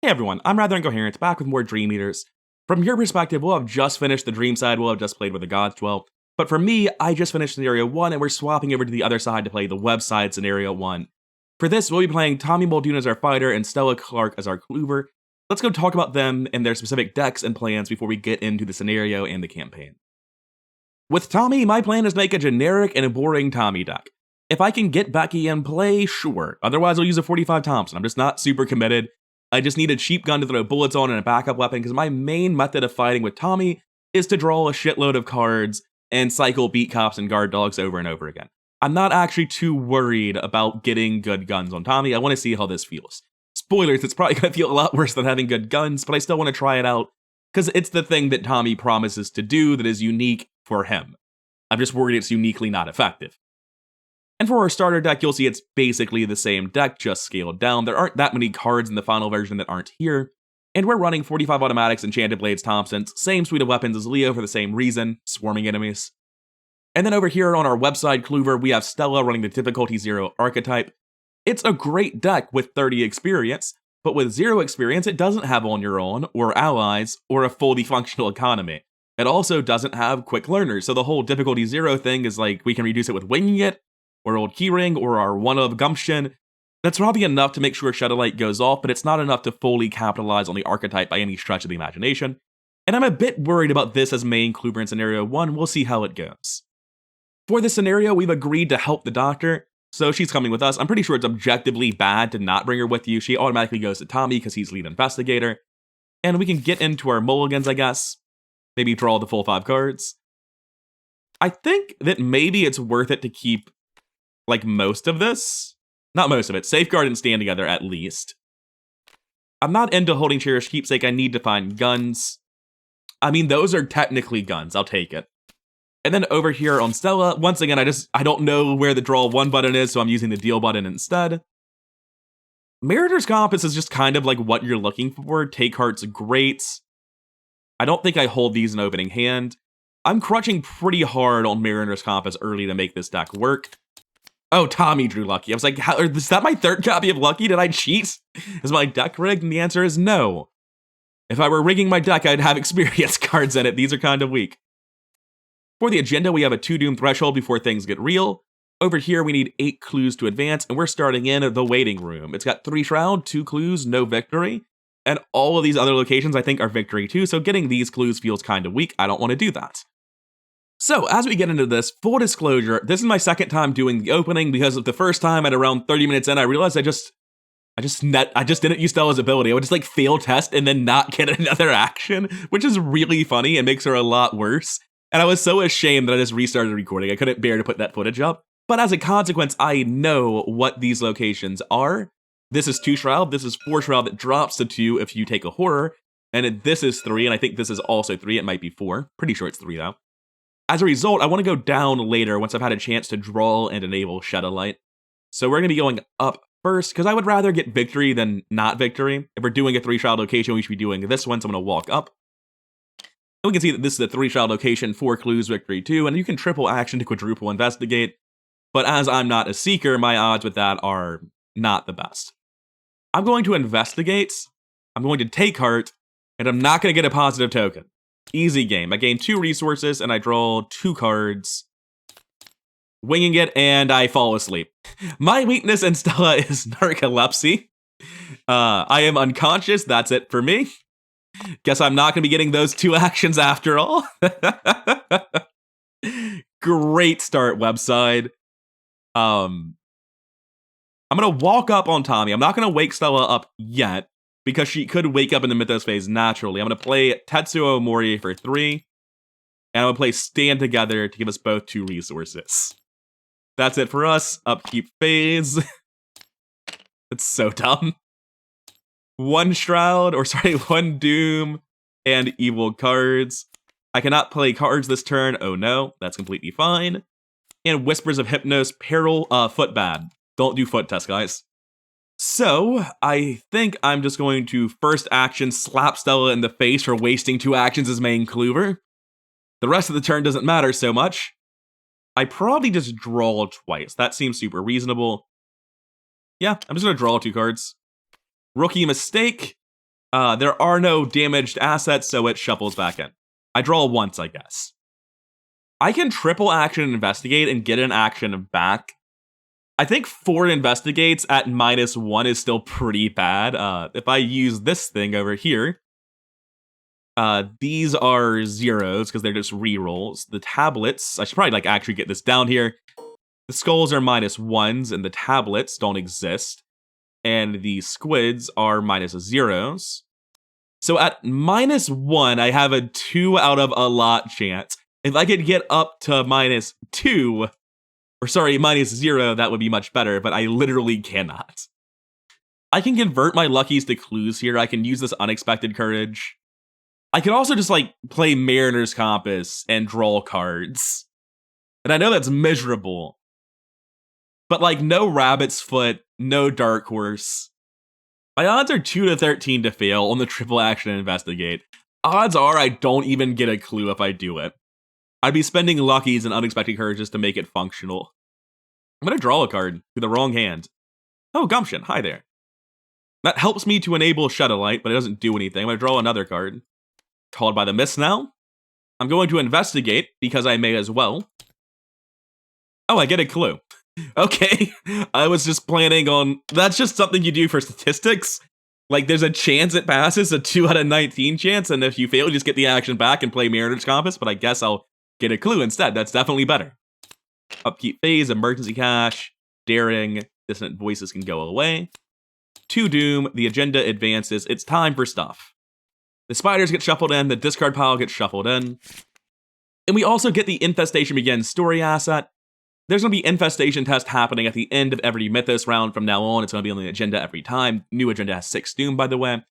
Hey everyone, I'm Rather Incoherent, back with more Dream Eaters. From your perspective, we'll have just finished the Dream side, we'll have just played where the Gods Dwell. But for me, I just finished Scenario 1, and we're swapping over to the other side to play the web side Scenario 1. For this, we'll be playing Tommy Muldoon as our fighter and Stella Clark as our clover. Let's go talk about them and their specific decks and plans before we get into the scenario and the campaign. With Tommy, my plan is to make a generic and a boring Tommy deck. If I can get Becky in play, sure. Otherwise, I'll use a 45 Thompson. I'm just not super committed. I just need a cheap gun to throw bullets on and a backup weapon because my main method of fighting with Tommy is to draw a shitload of cards and cycle beat cops and guard dogs over and over again. I'm not actually too worried about getting good guns on Tommy. I want to see how this feels. Spoilers, it's probably going to feel a lot worse than having good guns, but I still want to try it out because it's the thing that Tommy promises to do that is unique for him. I'm just worried it's uniquely not effective. And for our starter deck, you'll see it's basically the same deck, just scaled down. There aren't that many cards in the final version that aren't here. And we're running 45 automatics, Enchanted Blades, Thompsons, same suite of weapons as Leo for the same reason, swarming enemies. And then over here on our website, Clover, we have Stella running the difficulty 0 archetype. It's a great deck with 30 experience, but with 0 experience, it doesn't have On Your Own, or allies, or a fully functional economy. It also doesn't have quick learners, so the whole difficulty 0 thing is like, we can reduce it with winging it, or old keyring, or our one-of gumption. That's probably enough to make sure Shadow Light goes off, but it's not enough to fully capitalize on the archetype by any stretch of the imagination. And I'm a bit worried about this as main Kluber in Scenario 1, we'll see how it goes. For this scenario, we've agreed to help the doctor, so she's coming with us. I'm pretty sure it's objectively bad to not bring her with you. She automatically goes to Tommy because he's lead investigator. And we can get into our mulligans, I guess. Maybe draw the full 5 cards. I think that maybe it's worth it to keep like most of this. Not most of it. Safeguard and Stand Together at least. I'm not into holding Cherished Keepsake. I need to find guns. I mean, those are technically guns. I'll take it. And then over here on Stella, once again, I don't know where the draw 1 button is, so I'm using the deal button instead. Mariner's Compass is just kind of like what you're looking for. Take Heart's great. I don't think I hold these in opening hand. I'm crunching pretty hard on Mariner's Compass early to make this deck work. Oh, Tommy drew Lucky. I was like, is that my 3rd copy of Lucky? Did I cheat? Is my deck rigged? And the answer is no. If I were rigging my deck, I'd have experience cards in it. These are kind of weak. For the agenda, we have a 2 Doom threshold before things get real. Over here, we need 8 clues to advance, and we're starting in the waiting room. It's got 3 Shroud, 2 clues, no victory. And all of these other locations, I think, are victory too, so getting these clues feels kind of weak. I don't want to do that. So, as we get into this, full disclosure, this is my 2nd time doing the opening because of the first time at around 30 minutes in, I realized I just didn't use Stella's ability. I would just like fail test and then not get another action, which is really funny and makes her a lot worse. And I was so ashamed that I just restarted recording. I couldn't bear to put that footage up. But as a consequence, I know what these locations are. This is 2 Shroud, this is 4 Shroud that drops to 2 if you take a horror. And this is 3, and I think this is also 3, it might be 4. Pretty sure it's 3 though. As a result, I want to go down later once I've had a chance to draw and enable Shadow Light. So we're going to be going up first, because I would rather get victory than not victory. If we're doing a 3 Shroud location, we should be doing this one, so I'm going to walk up. And we can see that this is a 3 Shroud location, 4 clues, victory 2, and you can triple action to quadruple investigate. But as I'm not a seeker, my odds with that are not the best. I'm going to investigate, I'm going to take heart, and I'm not going to get a positive token. Easy game. I gain 2 resources, and I draw 2 cards. Winging it, and I fall asleep. My weakness in Stella is narcolepsy. I am unconscious, that's it for me. Guess I'm not going to be getting those 2 actions after all. Great start, website. I'm going to walk up on Tommy. I'm not going to wake Stella up yet, because she could wake up in the Mythos phase naturally. I'm going to play Tetsuo Mori for 3, and I'm going to play Stand Together to give us both 2 resources. That's it for us. Upkeep phase. It's so dumb. 1 Shroud, 1 Doom, and evil cards. I cannot play cards this turn. Oh no, that's completely fine. And Whispers of Hypnos, Peril, Foot Bad. Don't do foot test, guys. So, I think I'm just going to first action slap Stella in the face for wasting 2 actions as main Clover. The rest of the turn doesn't matter so much. I probably just draw twice. That seems super reasonable. Yeah, I'm just going to draw 2 cards. Rookie mistake. There are no damaged assets, so it shuffles back in. I draw once, I guess. I can triple action investigate and get an action back. I think 4 investigates at -1 is still pretty bad. If I use this thing over here, these are zeros because they're just rerolls. The tablets, I should probably like actually get this down here. The skulls are -1s and the tablets don't exist. And the squids are -0s. So at -1, I have a 2 out of a lot chance. If I could get up to -2, or sorry, -0, that would be much better, but I literally cannot. I can convert my luckies to clues here. I can use this unexpected courage. I can also just like play Mariner's Compass and draw cards. And I know that's miserable. But like no Rabbit's Foot, no Dark Horse. My odds are 2 to 13 to fail on the triple action investigate. Odds are I don't even get a clue if I do it. I'd be spending luckies and unexpected courages to make it functional. I'm gonna draw a card through the wrong hand. Oh, Gumption, hi there. That helps me to enable Shadowlight, but it doesn't do anything. I'm gonna draw another card. Called by the Mist now. I'm going to investigate, because I may as well. Oh, I get a clue. Okay, I was just planning on... That's just something you do for statistics. Like, there's a chance it passes, a 2 out of 19 chance, and if you fail, you just get the action back and play Mariner's Compass, but I guess I'll get a clue instead. That's definitely better. Upkeep phase, emergency cache, daring, dissonant voices can go away. To Doom, the agenda advances. It's time for stuff. The spiders get shuffled in, the discard pile gets shuffled in. And we also get the Infestation Begins story asset. There's going to be Infestation test happening at the end of every Mythos round from now on. It's going to be on the agenda every time. New agenda has 6 Doom, by the way.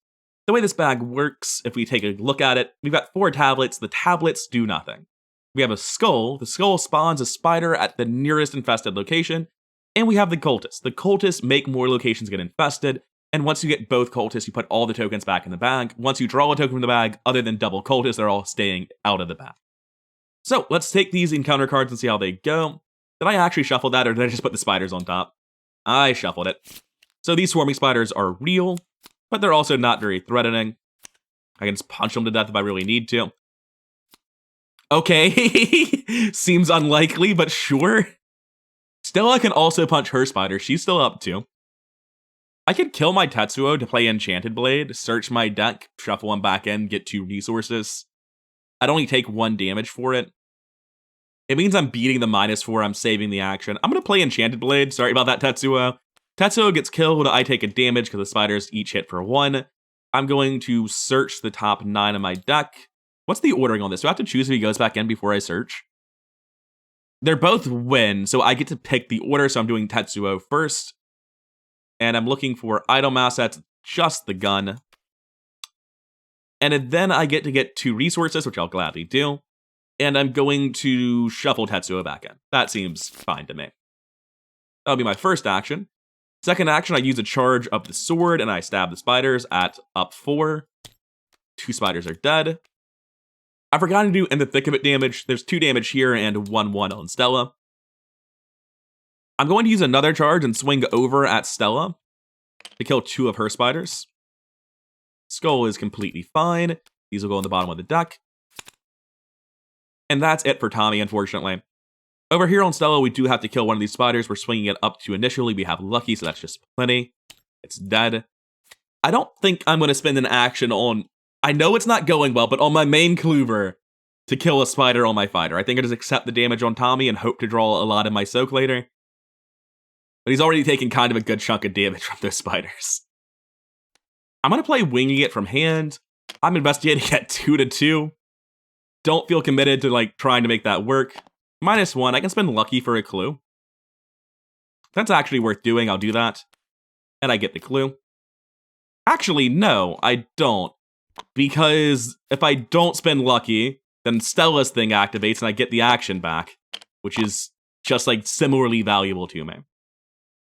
The way this bag works, if we take a look at it, we've got 4 tablets. The tablets do nothing. We have a skull. The skull spawns a spider at the nearest infested location. And we have the cultists. The cultists make more locations get infested. And once you get both cultists, you put all the tokens back in the bag. Once you draw a token from the bag, other than double cultists, they're all staying out of the bag. So let's take these encounter cards and see how they go. Did I actually shuffle that, or did I just put the spiders on top? I shuffled it. So these swarming spiders are real, but they're also not very threatening. I can just punch them to death if I really need to. Okay, seems unlikely, but sure. Stella can also punch her spider. She's still up too. I could kill my Tetsuo to play Enchanted Blade, search my deck, shuffle them back in, get 2 resources. I'd only take 1 damage for it. It means I'm beating the -4, I'm saving the action. I'm going to play Enchanted Blade, sorry about that, Tetsuo. Tetsuo gets killed, I take a damage because the spiders each hit for 1. I'm going to search the top 9 of my deck. What's the ordering on this? Do I have to choose if he goes back in before I search? They're both win, so I get to pick the order, so I'm doing Tetsuo first. And I'm looking for item assets, just the gun. And then I get to get 2 resources, which I'll gladly do. And I'm going to shuffle Tetsuo back in. That seems fine to me. That'll be my first action. Second action, I use a charge of the sword, and I stab the spiders at up 4. 2 spiders are dead. I forgot to do in the thick of it damage. There's 2 damage here and 1/1 on Stella. I'm going to use another charge and swing over at Stella to kill 2 of her spiders. Skull is completely fine. These will go on the bottom of the deck. And that's it for Tommy, unfortunately. Over here on Stella, we do have to kill one of these spiders. We're swinging it up to initially. We have lucky, so that's just plenty. It's dead. I don't think I'm going to spend an action on... I know it's not going well, but on my main Kluber to kill a spider on my fighter. I think I just accept the damage on Tommy and hope to draw a lot in my soak later. But he's already taken kind of a good chunk of damage from those spiders. I'm going to play Winging It from hand. I'm investigating at 2 to 2. Don't feel committed to like trying to make that work. -1, I can spend lucky for a clue. That's actually worth doing, I'll do that. And I get the clue. Actually, no, I don't. Because if I don't spend lucky, then Stella's thing activates and I get the action back. Which is just like similarly valuable to me.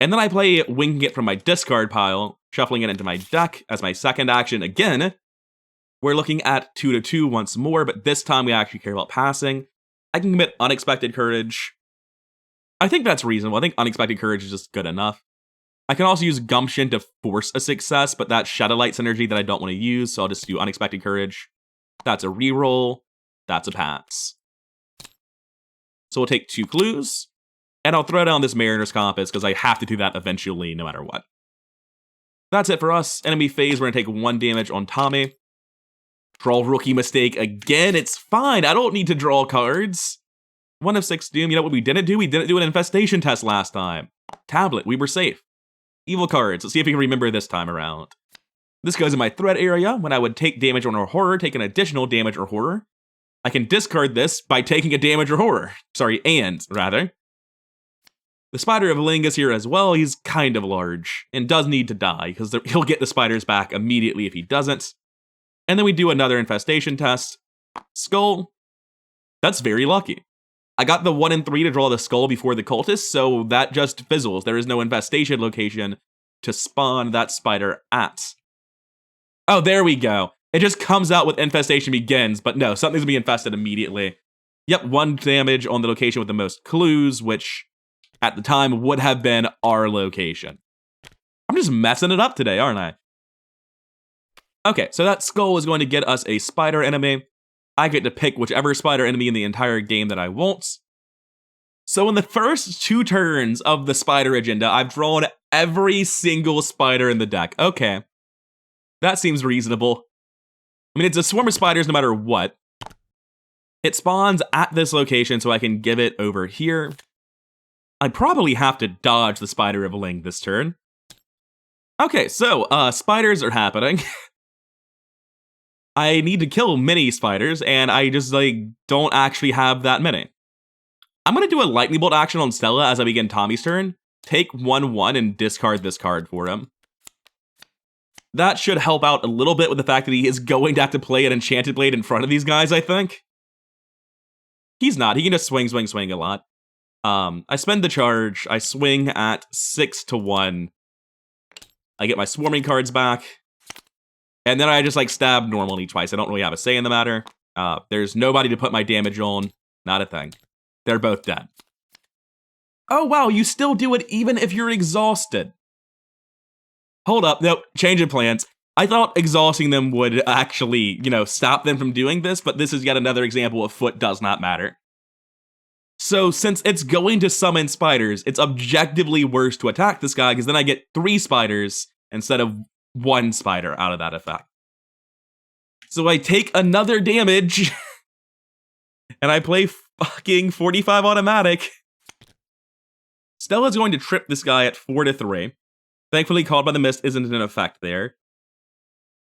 And then I play Winging It from my discard pile, shuffling it into my deck as my second action again. We're looking at 2 to 2 once more, but this time we actually care about passing. I can commit Unexpected Courage. I think that's reasonable. I think Unexpected Courage is just good enough. I can also use Gumption to force a success, but that's Shadow Light synergy that I don't want to use, so I'll just do Unexpected Courage. That's a reroll. That's a pass. So we'll take 2 clues, and I'll throw down this Mariner's Compass because I have to do that eventually no matter what. That's it for us. Enemy phase, we're going to take 1 damage on Tommy. Draw Rookie Mistake again. It's fine. I don't need to draw cards. 1 of 6 Doom. You know what we didn't do? We didn't do an Infestation test last time. Tablet. We were safe. Evil cards. Let's see if we can remember this time around. This goes in my threat area. When I would take damage on a horror, take an additional damage or horror. I can discard this by taking a damage or horror. Rather. The Spider of Ling is here as well. He's kind of large and does need to die because he'll get the spiders back immediately if he doesn't. And then we do another Infestation test. Skull. That's very lucky. I got the 1 and 3 to draw the skull before the cultist, so that just fizzles. There is no infestation location to spawn that spider at. Oh, there we go. It just comes out with infestation begins, but no, something's gonna be infested immediately. Yep, 1 damage on the location with the most clues, which at the time would have been our location. I'm just messing it up today, aren't I? Okay, so that skull is going to get us a spider enemy. I get to pick whichever spider enemy in the entire game that I want. So in the first 2 turns of the spider agenda, I've drawn every single spider in the deck. Okay. That seems reasonable. I mean, it's a swarm of spiders no matter what. It spawns at this location, so I can give it over here. I probably have to dodge the Spider of Ling this turn. Okay, so, spiders are happening. I need to kill many spiders, and I just, don't actually have that many. I'm gonna do a Lightning Bolt action on Stella as I begin Tommy's turn. Take 1/1 and discard this card for him. That should help out a little bit with the fact that he is going to have to play an Enchanted Blade in front of these guys, I think. He's not. He can just swing a lot. I spend the charge. I swing at 6-1. I get my Swarming cards back. And then I just, stab normally twice. I don't really have a say in the matter. There's nobody to put my damage on. Not a thing. They're both dead. Oh, wow, you still do it even if you're exhausted. Hold up. Nope, change of plans. I thought exhausting them would actually, stop them from doing this, but this is yet another example of foot does not matter. So, since it's going to summon spiders, it's objectively worse to attack this guy, because then I get 3 spiders instead of 1 spider out of that effect. So I take another damage, and I play fucking 45 automatic. Stella's going to trip this guy at 4-3. Thankfully, Called by the Mist isn't in effect there.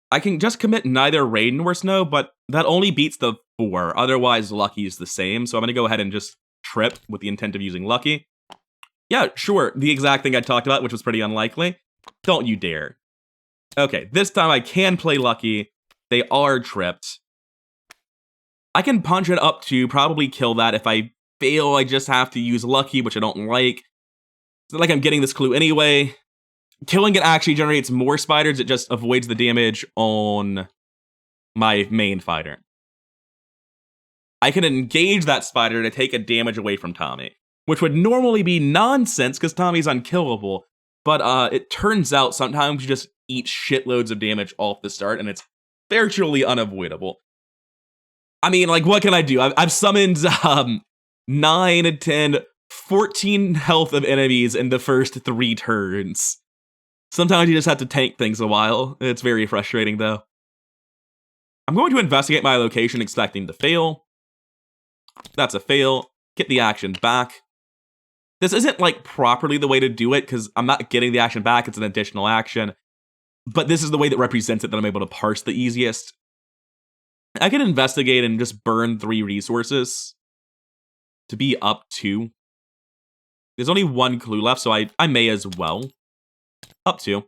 I can just commit neither Rain nor Snow, but that only beats the 4. Otherwise, Lucky is the same, so I'm going to go ahead and just trip with the intent of using Lucky. Yeah, sure, the exact thing I talked about, which was pretty unlikely. Don't you dare. Okay, this time I can play Lucky. They are tripped. I can punch it up to probably kill that. If I fail, I just have to use Lucky, which I don't like. It's not like I'm getting this clue anyway. Killing it actually generates more spiders. It just avoids the damage on my main fighter. I can engage that spider to take a damage away from Tommy, which would normally be nonsense because Tommy's unkillable. But it turns out sometimes you just eat shitloads of damage off the start, and it's virtually unavoidable. I mean, what can I do? I've summoned 9, 10, 14 health of enemies in the first 3 turns. Sometimes you just have to tank things a while. It's very frustrating, though. I'm going to investigate my location, expecting to fail. That's a fail. Get the action back. This isn't, properly the way to do it, because I'm not getting the action back. It's an additional action. But this is the way that represents it that I'm able to parse the easiest. I can investigate and just burn 3 resources to be up 2. There's only 1 clue left, so I may as well. Up 2.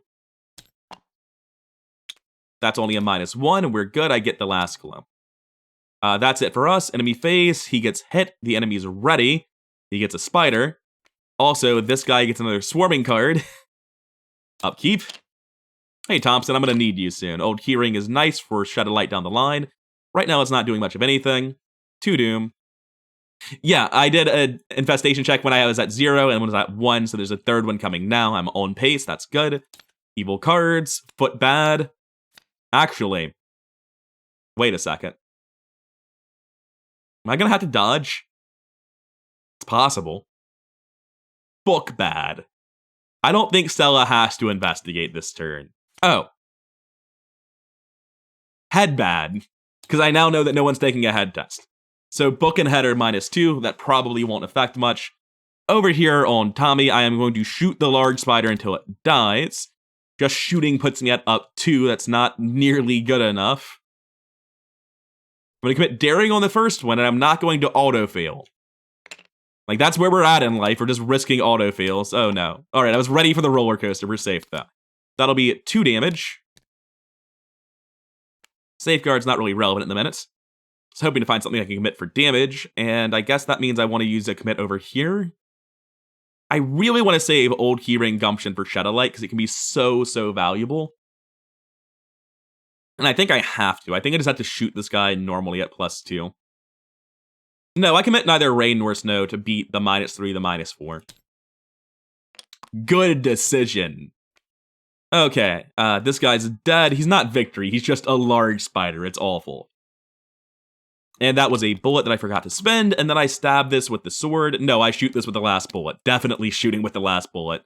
That's only a -1, and we're good. I get the last clue. That's it for us. Enemy phase. He gets hit. The enemy's ready. He gets a spider. Also, this guy gets another swarming card. Upkeep. Hey, Thompson, I'm going to need you soon. Old Keyring is nice for Shadow Light down the line. Right now, it's not doing much of anything. 2 Doom. Yeah, I did an infestation check when I was at 0 and when I was at 1, so there's a third one coming now. I'm on pace, that's good. Evil cards, foot bad. Actually, wait a second. Am I gonna have to dodge? It's possible. Book bad. I don't think Stella has to investigate this turn. Oh. Head bad, because I now know that no one's taking a head test. So book and head are -2, that probably won't affect much. Over here on Tommy, I am going to shoot the large spider until it dies. Just shooting puts me at up 2, that's not nearly good enough. I'm going to commit daring on the first one, and I'm not going to auto-fail. Like, that's where we're at in life, we're just risking auto-fails. Oh no. Alright, I was ready for the roller coaster, we're safe though. That'll be 2 damage. Safeguard's not really relevant in the minute. I was hoping to find something I can commit for damage, and I guess that means I want to use a commit over here. I really want to save Old Keyring Gumption for Shadowlight, because it can be so valuable. And I think I have to. I think I just have to shoot this guy normally at +2. No, I commit neither Rain nor Snow to beat the -3, the -4. Good decision. Okay, this guy's dead. He's not Victory, he's just a large spider. It's awful. And that was a bullet that I forgot to spend, and then I stab this with the sword. No, I shoot this with the last bullet. Definitely shooting with the last bullet.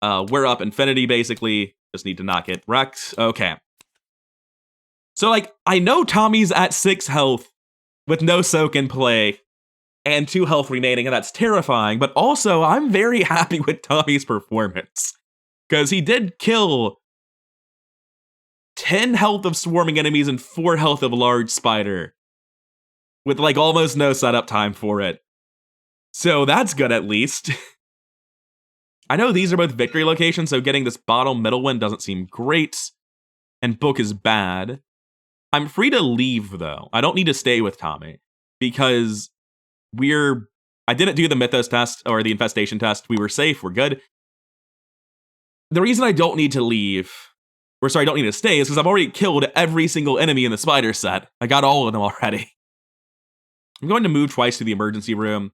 We're up infinity, basically. Just need to not get wrecked. Okay. So, like, I know Tommy's at 6 health with no soak in play and 2 health remaining, and that's terrifying, but also, I'm very happy with Tommy's performance. Because he did kill 10 health of swarming enemies and 4 health of large spider. With, like, almost no setup time for it. So that's good, at least. I know these are both victory locations, so getting this bottom middle one doesn't seem great. And book is bad. I'm free to leave, though. I don't need to stay with Tommy. Because I didn't do the Mythos test, or the Infestation test. We were safe, we're good. The reason I don't need to leave, or sorry, I don't need to stay, is because I've already killed every single enemy in the spider set. I got all of them already. I'm going to move twice to the emergency room.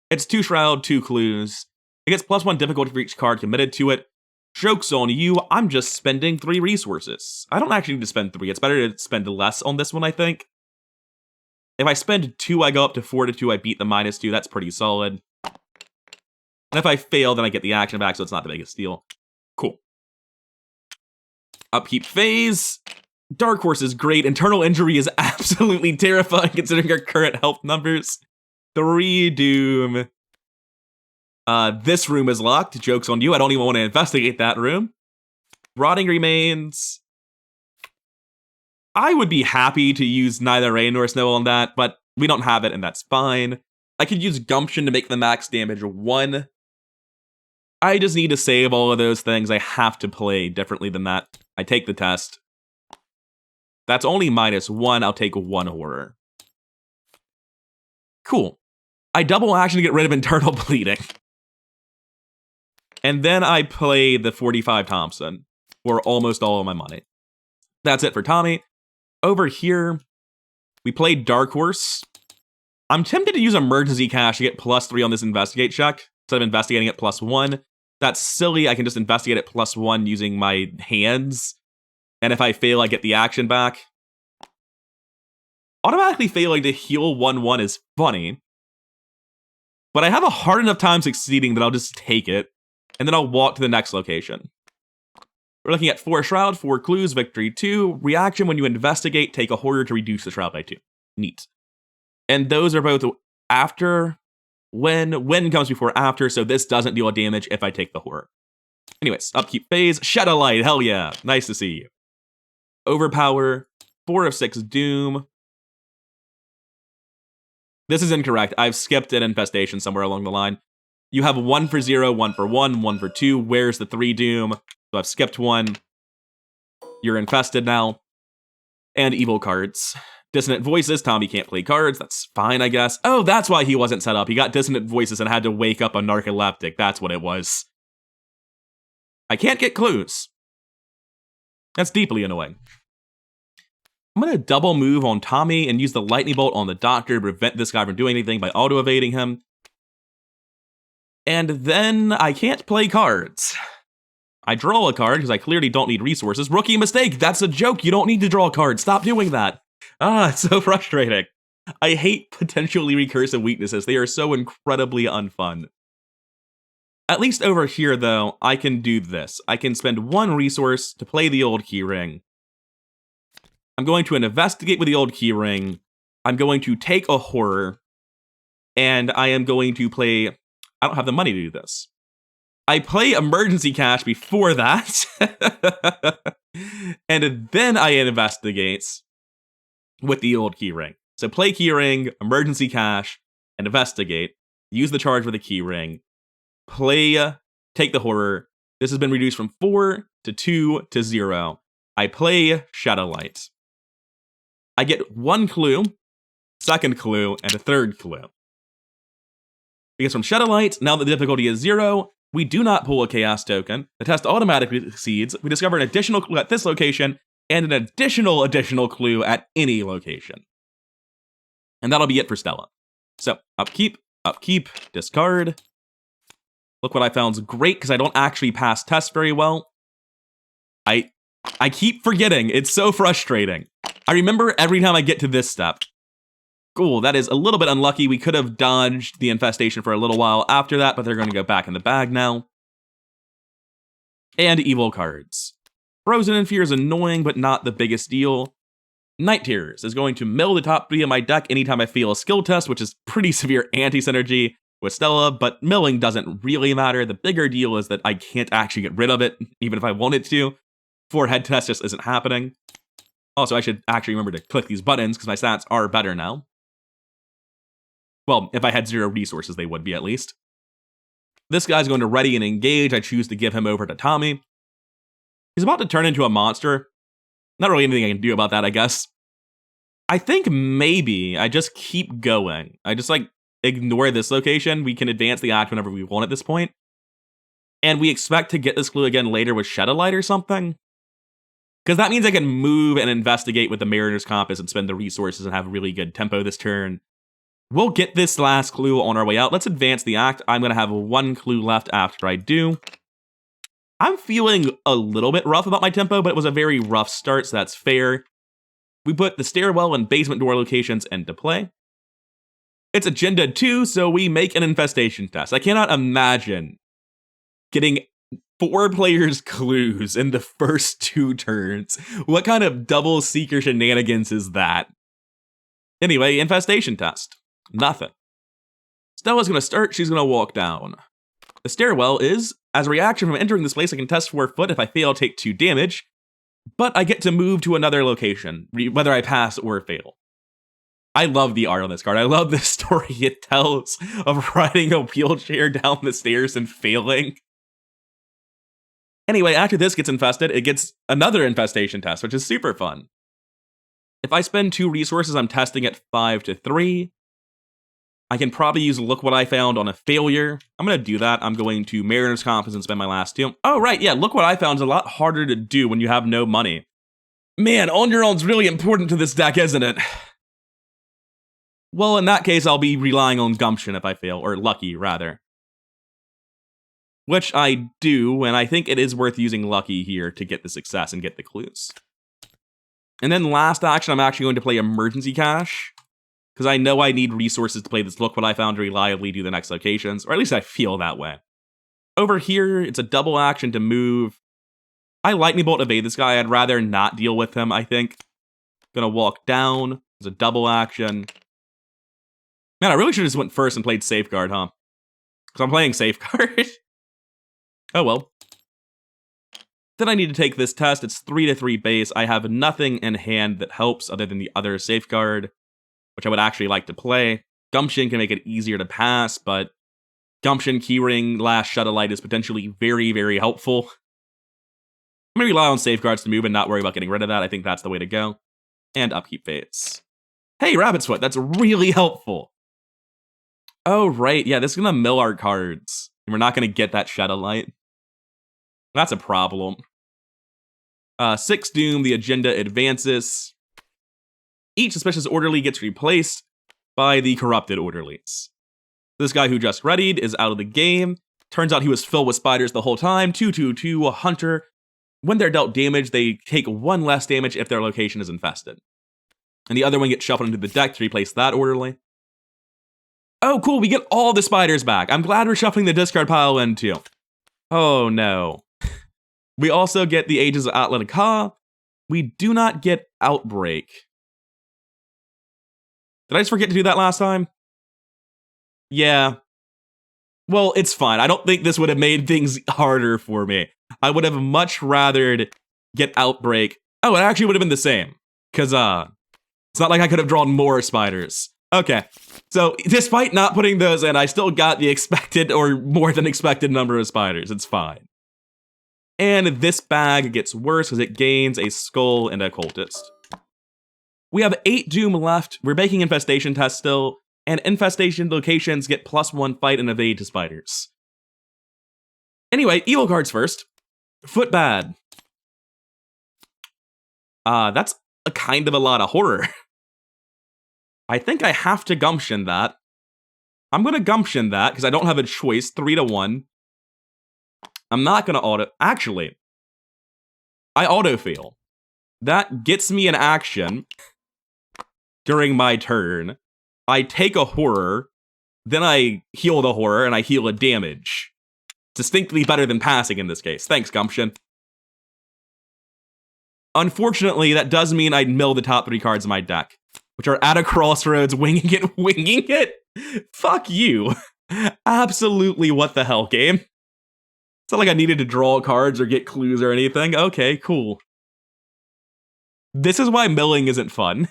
It's 2 Shroud, 2 Clues. It gets +1 difficulty for each card committed to it. Joke's on you, I'm just spending 3 resources. I don't actually need to spend 3, it's better to spend less on this one, I think. If I spend 2, I go up to 4 to 2, I beat the -2, that's pretty solid. And if I fail, then I get the action back, so it's not the biggest deal. Cool. Upkeep phase. Dark Horse is great. Internal Injury is absolutely terrifying considering our current health numbers. 3 Doom. This room is locked. Joke's on you. I don't even want to investigate that room. Rotting Remains. I would be happy to use neither Rain nor Snow on that, but we don't have it and that's fine. I could use Gumption to make the max damage 1. I just need to save all of those things. I have to play differently than that. I take the test. That's only -1, I'll take 1 horror. Cool. I double action to get rid of Internal Bleeding. And then I play the 45 Thompson for almost all of my money. That's it for Tommy. Over here, we played Dark Horse. I'm tempted to use Emergency Cash to get +3 on this Investigate check, instead of investigating at +1. That's silly, I can just investigate at +1 using my hands. And if I fail, I get the action back. Automatically failing to heal 1/1 is funny. But I have a hard enough time succeeding that I'll just take it. And then I'll walk to the next location. We're looking at 4 Shroud, 4 Clues, Victory 2. Reaction when you investigate, take a horror to reduce the Shroud by 2. Neat. And those are both after. When comes before after, so this doesn't deal damage if I take the horror. Anyways, upkeep phase. Shadowlight, hell yeah. Nice to see you. Overpower, 4 of 6 Doom. This is incorrect. I've skipped an infestation somewhere along the line. You have 1 for 0, 1 for 1, 1 for 2. Where's the 3 Doom? So I've skipped 1. You're infested now. And evil cards. Dissonant Voices. Tommy can't play cards. That's fine, I guess. Oh, that's why he wasn't set up. He got Dissonant Voices and had to wake up a narcoleptic. That's what it was. I can't get clues. That's deeply annoying. I'm I'm going to double move on Tommy and use the lightning bolt on the doctor to prevent this guy from doing anything by auto-evading him. And then I can't play cards. I draw a card because I clearly don't need resources. Rookie mistake. That's a joke. You don't need to draw a card. Stop doing that. It's so frustrating. I hate potentially recursive weaknesses. They are so incredibly unfun. At least over here, though, I can do this. I can spend one resource to play the old keyring. I'm going to investigate with the old keyring. I'm going to take a horror. And I am going to play... I don't have the money to do this. I play emergency cash before that. And then I investigate with the old keyring. So play keyring, emergency cash, and investigate. Use the charge with the keyring. Play, take the horror. This has been reduced from 4 to 2 to 0. I play Shadowlight. I get one clue, second clue, and a third clue. Because from Shadowlight, now that the difficulty is 0, we do not pull a chaos token. The test automatically succeeds. We discover an additional clue at this location, and an additional clue at any location. And that'll be it for Stella. So, upkeep, discard. Look what I found's great, because I don't actually pass tests very well. I keep forgetting. It's so frustrating. I remember every time I get to this step. Cool, that is a little bit unlucky. We could have dodged the infestation for a little while after that, but they're going to go back in the bag now. And evil cards. Frozen in Fear is annoying, but not the biggest deal. Night Tears is going to mill the top 3 of my deck anytime I fail a skill test, which is pretty severe anti-synergy with Stella, but milling doesn't really matter. The bigger deal is that I can't actually get rid of it, even if I wanted to. 4 head test just isn't happening. Also, I should actually remember to click these buttons, because my stats are better now. Well, if I had 0 resources, they would be at least. This guy's going to ready and engage. I choose to give him over to Tommy. He's about to turn into a monster. Not really anything I can do about that, I guess. I think maybe I just keep going. I just, ignore this location. We can advance the act whenever we want at this point. And we expect to get this clue again later with Shadowlight or something. Because that means I can move and investigate with the Mariner's Compass and spend the resources and have really good tempo this turn. We'll get this last clue on our way out. Let's advance the act. I'm going to have 1 clue left after I do. I'm feeling a little bit rough about my tempo, but it was a very rough start, so that's fair. We put the stairwell and basement door locations into play. It's Agenda 2, so we make an infestation test. I cannot imagine getting 4 players' clues in the first 2 turns. What kind of double seeker shenanigans is that? Anyway, infestation test. Nothing. Stella's going to start, she's going to walk down. The stairwell is, as a reaction from entering this place, I can test 4 foot. If I fail, I'll take 2 damage. But I get to move to another location, whether I pass or fail. I love the art on this card. I love the story it tells of riding a wheelchair down the stairs and failing. Anyway, after this gets infested, it gets another infestation test, which is super fun. If I spend 2 resources, I'm testing at 5 to 3. I can probably use Look What I Found on a failure. I'm going to do that. I'm going to Mariner's Compass and spend my last 2. Oh, right, yeah, Look What I Found is a lot harder to do when you have no money. Man, on your own's really important to this deck, isn't it? Well, in that case, I'll be relying on Gumption if I fail, or Lucky, rather. Which I do, and I think it is worth using Lucky here to get the success and get the clues. And then last action, I'm actually going to play Emergency Cash, because I know I need resources to play this Look What I Found to reliably do the next locations, or at least I feel that way. Over here, it's a double action to move. I Lightning Bolt evade this guy. I'd rather not deal with him, I think. Gonna walk down. It's a double action. Man, I really should have just went first and played Safeguard, huh? Because I'm playing Safeguard. Oh well. Then I need to take this test. It's 3 to 3 base. I have nothing in hand that helps other than the other Safeguard, which I would actually like to play. Gumption can make it easier to pass, but Gumption, Keyring, Last Shadowlight is potentially very, very helpful. I'm going to rely on Safeguards to move and not worry about getting rid of that. I think that's the way to go. And Upkeep Fates. Hey, Rabbit's Foot, that's really helpful. Oh, right, yeah, this is going to mill our cards. And we're not going to get that Shadowlight. That's a problem. 6 Doom, the agenda advances. each suspicious orderly gets replaced by the corrupted orderlies. This guy who just readied is out of the game. Turns out he was filled with spiders the whole time. 2/2/2, a hunter. When they're dealt damage, they take 1 less damage if their location is infested. And the other one gets shuffled into the deck to replace that orderly. Oh, cool, we get all the spiders back. I'm glad we're shuffling the discard pile in too. Oh no. We also get the Ages of Atlantica. We do not get Outbreak. Did I just forget to do that last time? Yeah. Well, it's fine. I don't think this would have made things harder for me. I would have much rathered get Outbreak. Oh, it actually would have been the same. Because, it's not like I could have drawn more spiders. Okay. So, despite not putting those in, I still got the expected or more than expected number of spiders. It's fine. And this bag gets worse because it gains a skull and a cultist. We have 8 doom left. We're making infestation tests still. And infestation locations get +1 fight and evade to spiders. Anyway, evil cards first. Foot bad. That's a kind of a lot of horror. I think I have to gumption that. I'm gonna gumption that because I don't have a choice. 3-1. I'm not gonna auto. Actually, I autofail. That gets me an action during my turn. I take a horror, then I heal the horror, and I heal a damage. Distinctly better than passing in this case. Thanks, Gumption. Unfortunately, that does mean I'd mill the top 3 cards in my deck, which are at a crossroads, winging it. Fuck you. Absolutely what the hell, game. It's not like I needed to draw cards or get clues or anything. Okay, cool. This is why milling isn't fun.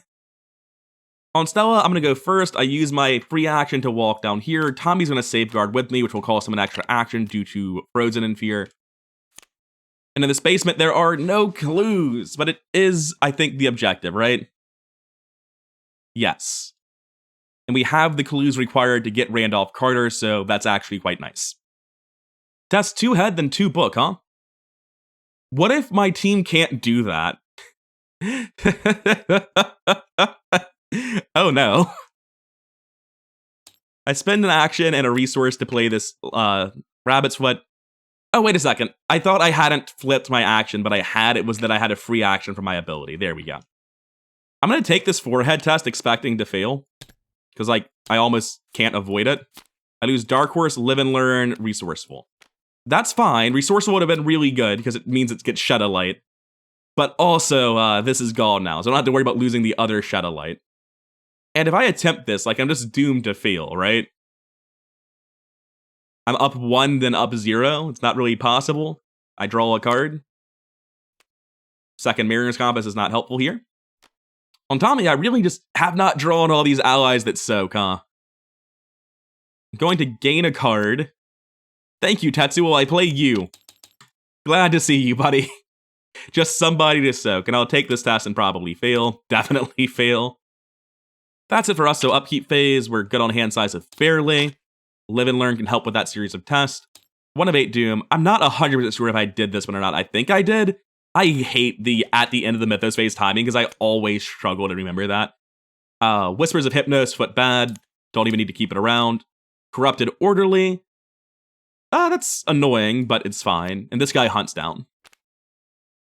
On Stella, I'm going to go first. I use my free action to walk down here. Tommy's going to safeguard with me, which will cost him an extra action due to Frozen in Fear. And in this basement, there are no clues, but it is, I think, the objective, right? Yes. And we have the clues required to get Randolph Carter, so that's actually quite nice. That's 2 head, then 2 book, huh? What if my team can't do that? Oh no. I spend an action and a resource to play this Rabbit's Foot. Oh, wait a second. I thought I hadn't flipped my action, but I had. It was that I had a free action for my ability. There we go. I'm going to take this 4-head test expecting to fail. Because, like, I almost can't avoid it. I lose Dark Horse, Live and Learn, Resourceful. That's fine. Resourceful would have been really good because it means it gets Shadow Light. But also, this is gone now, so I don't have to worry about losing the other Shadow Light. And if I attempt this, like, I'm just doomed to fail, right? I'm up 1, then up 0. It's not really possible. I draw a card. Second Mariner's Compass is not helpful here. On Tommy, I really just have not drawn all these allies that soak, huh? I'm going to gain a card. Thank you, Tetsuo. I play you. Glad to see you, buddy. Just somebody to soak, and I'll take this test and probably fail. Definitely fail. That's it for us. So upkeep phase, we're good on hand size of fairly. Live and Learn can help with that series of tests. 1 of 8 Doom. I'm not 100% sure if I did this one or not. I think I did. I hate the at the end of the Mythos phase timing because I always struggle to remember that. Whispers of Hypnos, Foot bad. Don't even need to keep it around. Corrupted Orderly. That's annoying, but it's fine. And this guy hunts down.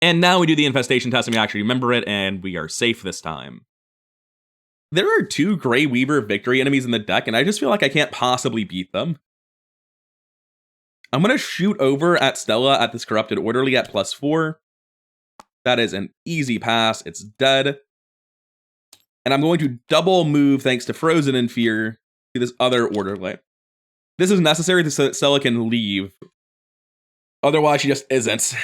And now we do the infestation test and we actually remember it, and we are safe this time. There are 2 Grey Weaver victory enemies in the deck, and I just feel like I can't possibly beat them. I'm going to shoot over at Stella at this Corrupted Orderly at +4. That is an easy pass. It's dead. And I'm going to double move thanks to Frozen in Fear to this other Orderly. This is necessary so that Stella can leave. Otherwise, she just isn't.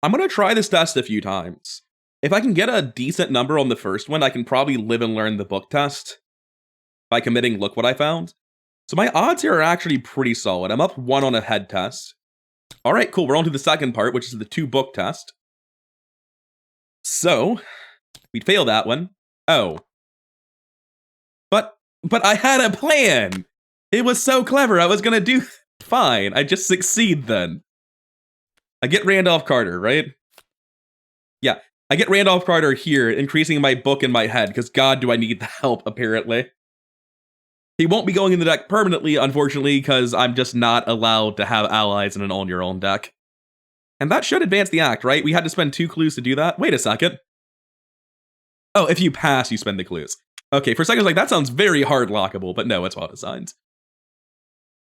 I'm going to try this test a few times. If I can get a decent number on the first one, I can probably Live and Learn the book test by committing Look What I Found. So my odds here are actually pretty solid. I'm up 1 on a head test. All right, cool. We're on to the second part, which is the 2 book test. So we'd fail that one. Oh. But I had a plan. It was so clever. I was going to do fine. I just succeed then. I get Randolph Carter, right? Yeah. I get Randolph Carter here, increasing my book in my head, because god do I need the help, apparently. He won't be going in the deck permanently, unfortunately, because I'm just not allowed to have allies in an on-your-own deck. And that should advance the act, right? We had to spend 2 clues to do that. Wait a second. Oh, if you pass, you spend the clues. Okay, for a second I was like, that sounds very hard lockable, but no, it's well designed.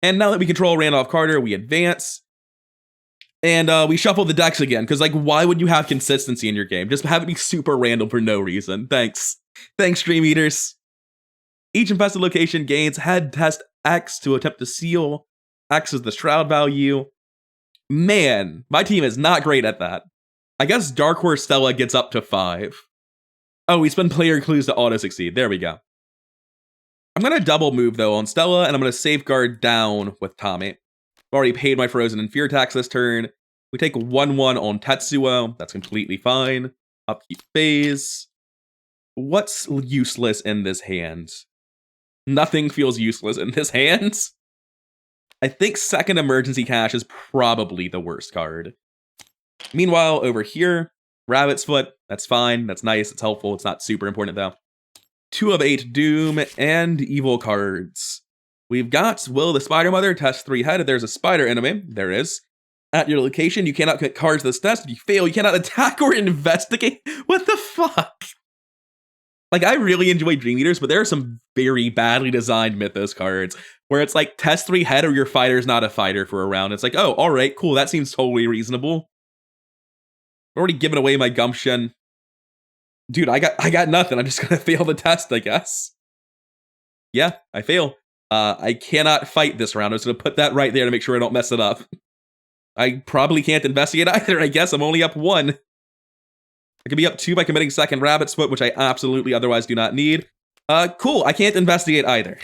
And now that we control Randolph Carter, we advance. And we shuffle the decks again, because like, why would you have consistency in your game? Just have it be super random for no reason. Thanks. Thanks, Dream Eaters. Each infested location gains head test X to attempt to seal. X is the shroud value. Man, my team is not great at that. I guess Dark Horse Stella gets up to 5. Oh, we spend player clues to auto-succeed. There we go. I'm going to double move, though, on Stella, and I'm going to safeguard down with Tommy. I've already paid my Frozen and Fear tax this turn. We take 1-1 on Tetsuo. That's completely fine. Upkeep phase. What's useless in this hand? Nothing feels useless in this hand. I think second Emergency Cash is probably the worst card. Meanwhile, over here, Rabbit's Foot. That's fine. That's nice. It's helpful. It's not super important, though. 2 of 8 Doom and evil cards. We've got Will the Spider Mother, test 3 head. If there's a spider enemy, there is. At your location, you cannot get cards to this test. If you fail, you cannot attack or investigate. What the fuck? Like, I really enjoy Dream Eaters, but there are some very badly designed Mythos cards where it's like, test 3 head or your fighter's not a fighter for a round. It's like, oh, all right, cool. That seems totally reasonable. I've already given away my gumption. Dude, I got nothing. I'm just gonna fail the test, I guess. Yeah, I fail. I cannot fight this round. I'm just gonna put that right there to make sure I don't mess it up. I probably can't investigate either, I guess. I'm only up 1. I could be up 2 by committing second Rabbit's Foot, which I absolutely otherwise do not need. Cool, I can't investigate either.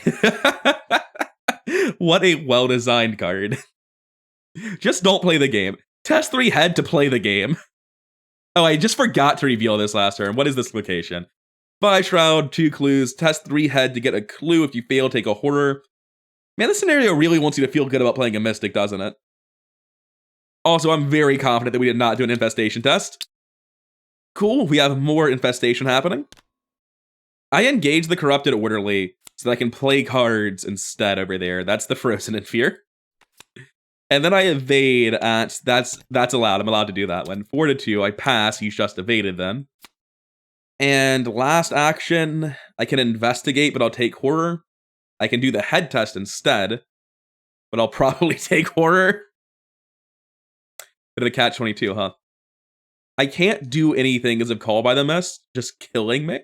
What a well-designed card. Just don't play the game. Test 3 head to play the game. Oh, I just forgot to reveal this last turn. What is this location? 5 Shroud, 2 clues, test 3 head to get a clue. If you fail, take a horror. Man, this scenario really wants you to feel good about playing a Mystic, doesn't it? Also, I'm very confident that we did not do an infestation test. Cool, we have more infestation happening. I engage the Corrupted Orderly so that I can play cards instead over there. That's the Frozen in Fear. And then I evade at, that's allowed. I'm allowed to do that one. 4-2, I pass, he's just evaded then. And last action, I can investigate, but I'll take horror. I can do the head test instead, but I'll probably take horror. Bit of a catch-22, huh? I can't do anything as of Call by the Mist, just killing me.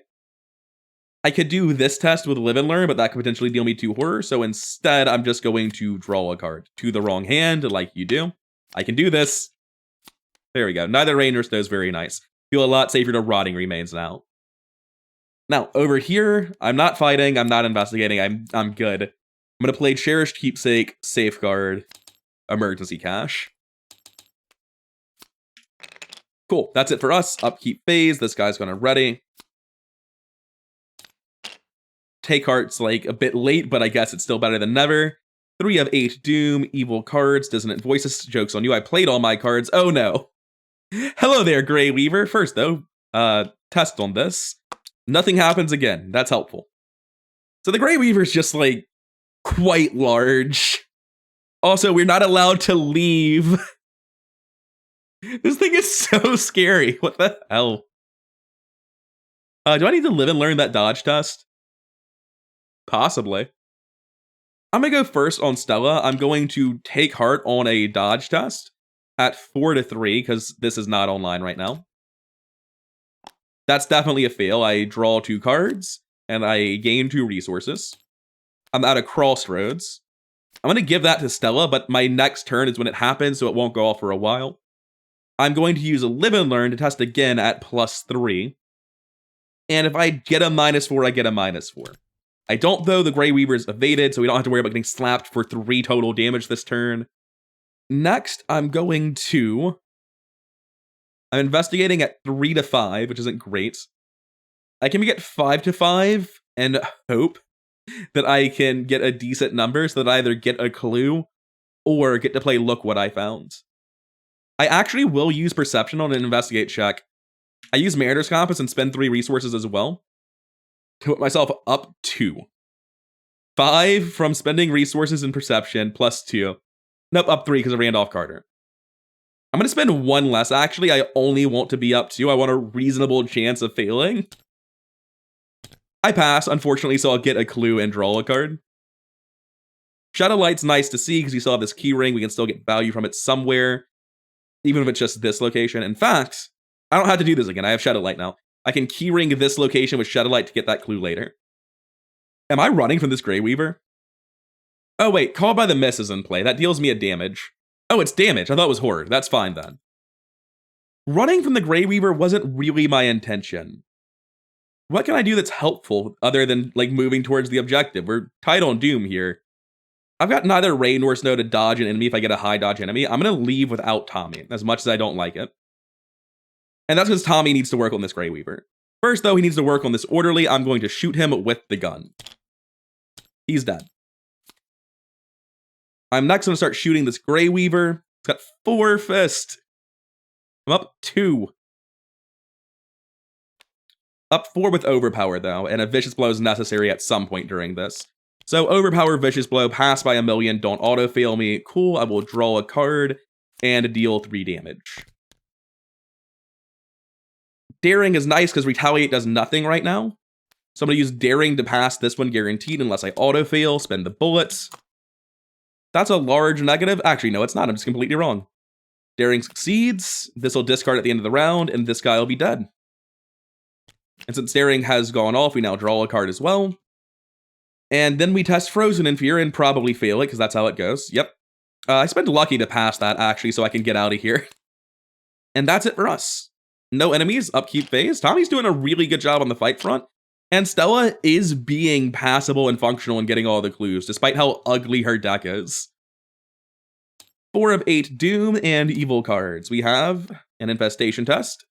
I could do this test with Live and Learn, but that could potentially deal me 2 horror, so instead I'm just going to draw a card to the wrong hand, like you do. I can do this. There we go. Neither rain nor snow is very nice. Feel a lot safer to Rotting Remains now. Now, over here, I'm not fighting, I'm not investigating, I'm good. I'm gonna play Cherished Keepsake, Safeguard, Emergency Cash. Cool, that's it for us. Upkeep phase, this guy's gonna ready. Take Heart's like a bit late, but I guess it's still better than never. 3 of 8 Doom, evil cards, Dissonant Voices, joke's on you, I played all my cards, oh no. Hello there, Grey Weaver. First though, test on this. Nothing happens again, that's helpful. So the Grey Weaver's just like, quite large. Also, we're not allowed to leave. This thing is so scary. What the hell? Do I need to Live and Learn that dodge test? Possibly. I'm gonna go first on Stella. I'm going to take Heart on a dodge test at 4-3, because this is not online right now. That's definitely a fail. I draw 2 cards, and I gain 2 resources. I'm at a crossroads. I'm gonna give that to Stella, but my next turn is when it happens, so it won't go off for a while. I'm going to use a Live and Learn to test again at +3. And if I get a -4, I get a -4. I don't, though. The Grey Weaver's evaded, so we don't have to worry about getting slapped for 3 total damage this turn. Next, I'm investigating at 3-5, which isn't great. I can get 5-5 and hope that I can get a decent number so that I either get a clue or get to play Look What I Found. I actually will use Perception on an investigate check I use Mariner's Compass and spend 3 resources as well to put myself up 2. 5 from spending resources and perception, plus 2. Nope, up 3 because of Randolph Carter. I'm going to spend 1 less, actually. I only want to be up 2. I want a reasonable chance of failing. I pass, unfortunately, so I'll get a clue and draw a card. Shadow Light's nice to see because we still have this key ring. We can still get value from it somewhere, even if it's just this location. In fact, I don't have to do this again. I have Shadow Light now. I can key ring this location with Shadow Light to get that clue later. Am I running from this Grey Weaver? Oh wait, Call by the Mist is in play. That deals me a damage. Oh, it's damage. I thought it was horror. That's fine then. Running from the Grey Weaver wasn't really my intention. What can I do that's helpful other than like moving towards the objective? We're tight on Doom here. I've got neither Ray nor Snow to dodge an enemy if I get a high dodge enemy. I'm going to leave without Tommy, as much as I don't like it. And that's because Tommy needs to work on this Grey Weaver. First, though, he needs to work on this orderly. I'm going to shoot him with the gun. He's dead. I'm next going to start shooting this Grey Weaver. It's got 4 fists. I'm up 2. Up 4 with Overpower, though, and a Vicious Blow is necessary at some point during this. So Overpower, Vicious Blow, pass by 1,000,000, don't auto-fail me. Cool, I will draw a card and deal 3 damage. Daring is nice because Retaliate does nothing right now. So I'm going to use Daring to pass this one guaranteed unless I auto-fail, spend the bullets. That's a large negative. Actually, no, it's not. I'm just completely wrong. Daring succeeds. This will discard at the end of the round, and this guy will be dead. And since Daring has gone off, we now draw a card as well. And then we test Frozen in Fear and probably fail it, because that's how it goes. Yep. I spent lucky to pass that, actually, so I can get out of here. And that's it for us. No enemies, upkeep phase. Tommy's doing a really good job on the fight front. And Stella is being passable and functional and getting all the clues, despite how ugly her deck is. 4 of 8 Doom and Evil cards. We have an Infestation test.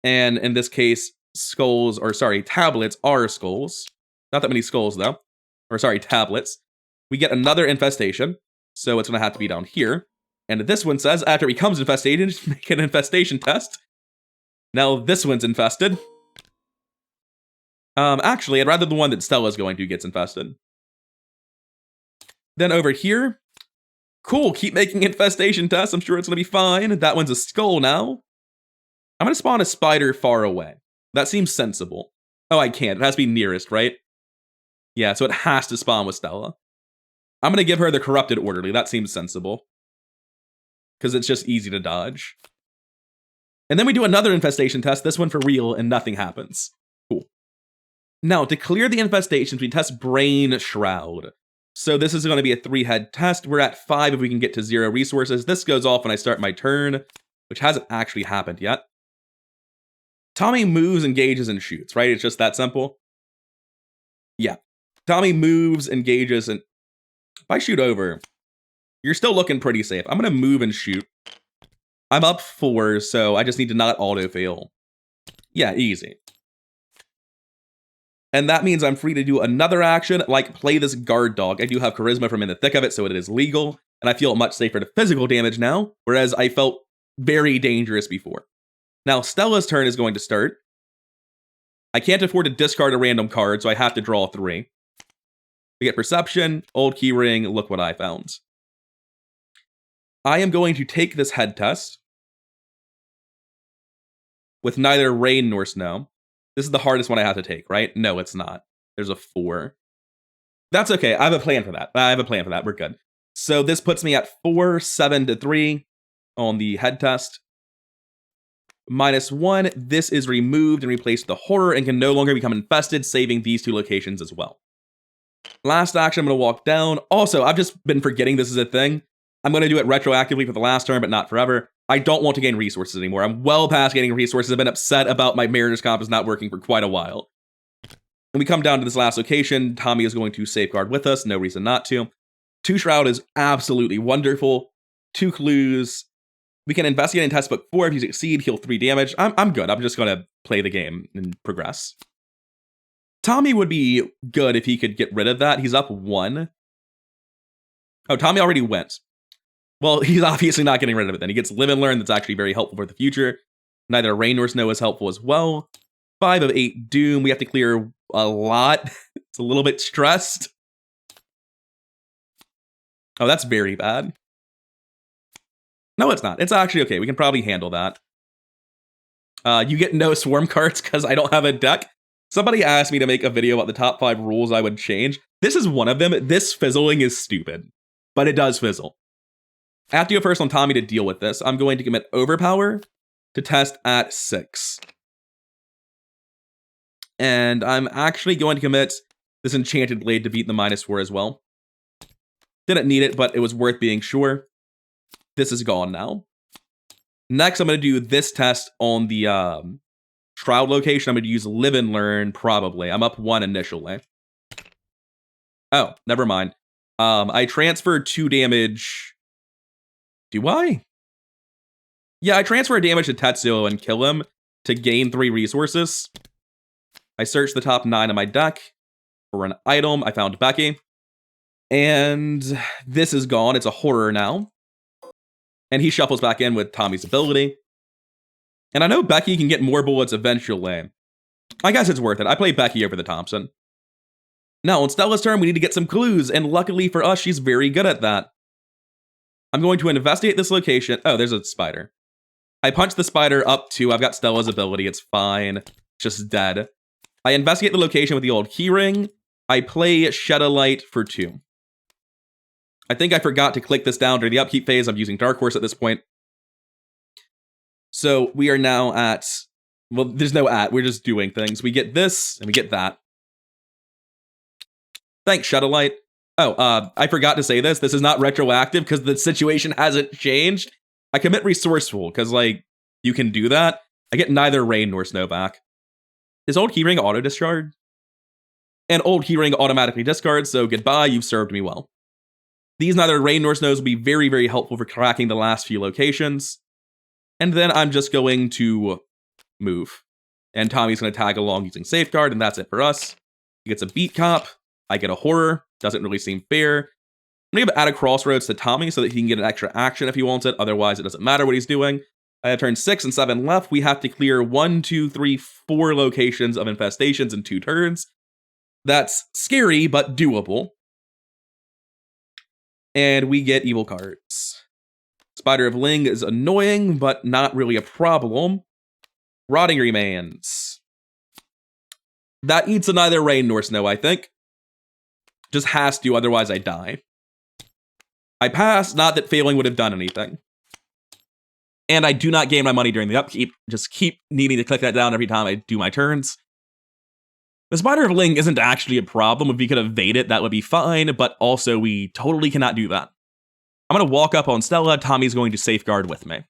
And in this case, skulls, or sorry, tablets are skulls. Not that many skulls, though. Or sorry, tablets. We get another Infestation, so it's going to have to be down here. And this one says, after it becomes infested, make an Infestation test. Now this one's infested. Actually, I'd rather the one that Stella's going to gets infested. Then over here, cool, keep making Infestation tests. I'm sure it's going to be fine. That one's a skull now. I'm going to spawn a spider far away. That seems sensible. Oh, I can't. It has to be nearest, right? Yeah, so it has to spawn with Stella. I'm going to give her the Corrupted Orderly. That seems sensible. Because it's just easy to dodge. And then we do another Infestation test, this one for real, and nothing happens. Cool. Now, to clear the infestations, we test Brain Shroud. So this is going to be a 3-head test. We're at 5 if we can get to 0 resources. This goes off when I start my turn, which hasn't actually happened yet. Tommy moves, engages, and shoots, right? It's just that simple. Yeah. Tommy moves, engages, and if I shoot over, you're still looking pretty safe. I'm going to move and shoot. I'm up 4, so I just need to not auto-fail. Yeah, easy. And that means I'm free to do another action, like play this guard dog. I do have charisma from in the thick of it, so it is legal, and I feel much safer to physical damage now, whereas I felt very dangerous before. Now, Stella's turn is going to start. I can't afford to discard a random card, so I have to draw 3. We get Perception, Old Keyring, look what I found. I am going to take this head test with neither rain nor snow. This is the hardest one I have to take, right? No, it's not. There's a 4. That's okay. I have a plan for that. We're good. So this puts me at 4, 7 to 3 on the head test. -1. This is removed and replaced with the horror and can no longer become infested, saving these 2 locations as well. Last action, I'm going to walk down. Also, I've just been forgetting this is a thing. I'm going to do it retroactively for the last turn, but not forever. I don't want to gain resources anymore. I'm well past gaining resources. I've been upset about my Mariner's Compass not working for quite a while. And we come down to this last location. Tommy is going to safeguard with us. No reason not to. 2 Shroud is absolutely wonderful. 2 clues. We can investigate and test book 4. If you succeed, heal 3 damage. I'm good. I'm just going to play the game and progress. Tommy would be good if he could get rid of that. He's up 1. Oh, Tommy already went. Well, he's obviously not getting rid of it then. He gets Live and Learn. That's actually very helpful for the future. Neither rain nor snow is helpful as well. 5 of 8 doom. We have to clear a lot. It's a little bit stressed. Oh, that's very bad. No, it's not. It's actually okay. We can probably handle that. You get no swarm cards because I don't have a deck. Somebody asked me to make a video about the top 5 rules I would change. This is one of them. This fizzling is stupid, but it does fizzle. I have to go first on Tommy to deal with this. I'm going to commit Overpower to test at 6. And I'm actually going to commit this Enchanted Blade to beat the -4 as well. Didn't need it, but it was worth being sure. This is gone now. Next, I'm going to do this test on the Shroud location. I'm going to use Live and Learn, probably. I'm up 1 initially. Oh, never mind. I transfer 2 damage. Do I? Yeah, I transfer damage to Tetsuo and kill him to gain 3 resources. I searched the top 9 of my deck for an item. I found Becky. And this is gone. It's a horror now. And he shuffles back in with Tommy's ability. And I know Becky can get more bullets eventually. I guess it's worth it. I play Becky over the Thompson. Now, on Stella's turn, we need to get some clues. And luckily for us, she's very good at that. I'm going to investigate this location. Oh, there's a spider. I punch the spider up 2. I've got Stella's ability. It's fine. It's just dead. I investigate the location with the old keyring. I play Shed a Light for 2. I think I forgot to click this down during the upkeep phase. I'm using Dark Horse at this point. So we are now at... Well, there's no at. We're just doing things. We get this, and we get that. Thanks, Shed a Light. Oh, I forgot to say this. This is not retroactive because the situation hasn't changed. I commit Resourceful because, like, you can do that. I get neither rain nor snow back. Is Old Keyring auto-discard? And Old Keyring automatically discards, so goodbye, you've served me well. These neither rain nor snows will be very, very helpful for cracking the last few locations. And then I'm just going to move. And Tommy's going to tag along using Safeguard, and that's it for us. He gets a Beat Cop. I get a Horror. Doesn't really seem fair. I'm going to add a Crossroads to Tommy so that he can get an extra action if he wants it. Otherwise, it doesn't matter what he's doing. I have turn 6 and 7 left. We have to clear 1, 2, 3, 4 locations of infestations in 2 turns. That's scary, but doable. And we get evil cards. Spider of Ling is annoying, but not really a problem. Rotting Remains. That eats a neither rain nor snow, I think. Just has to, otherwise I die. I pass, not that failing would have done anything. And I do not gain my money during the upkeep. Just keep needing to click that down every time I do my turns. The Spider of Ling isn't actually a problem. If we could evade it, that would be fine, but also we totally cannot do that. I'm going to walk up on Stella. Tommy's going to Safeguard with me.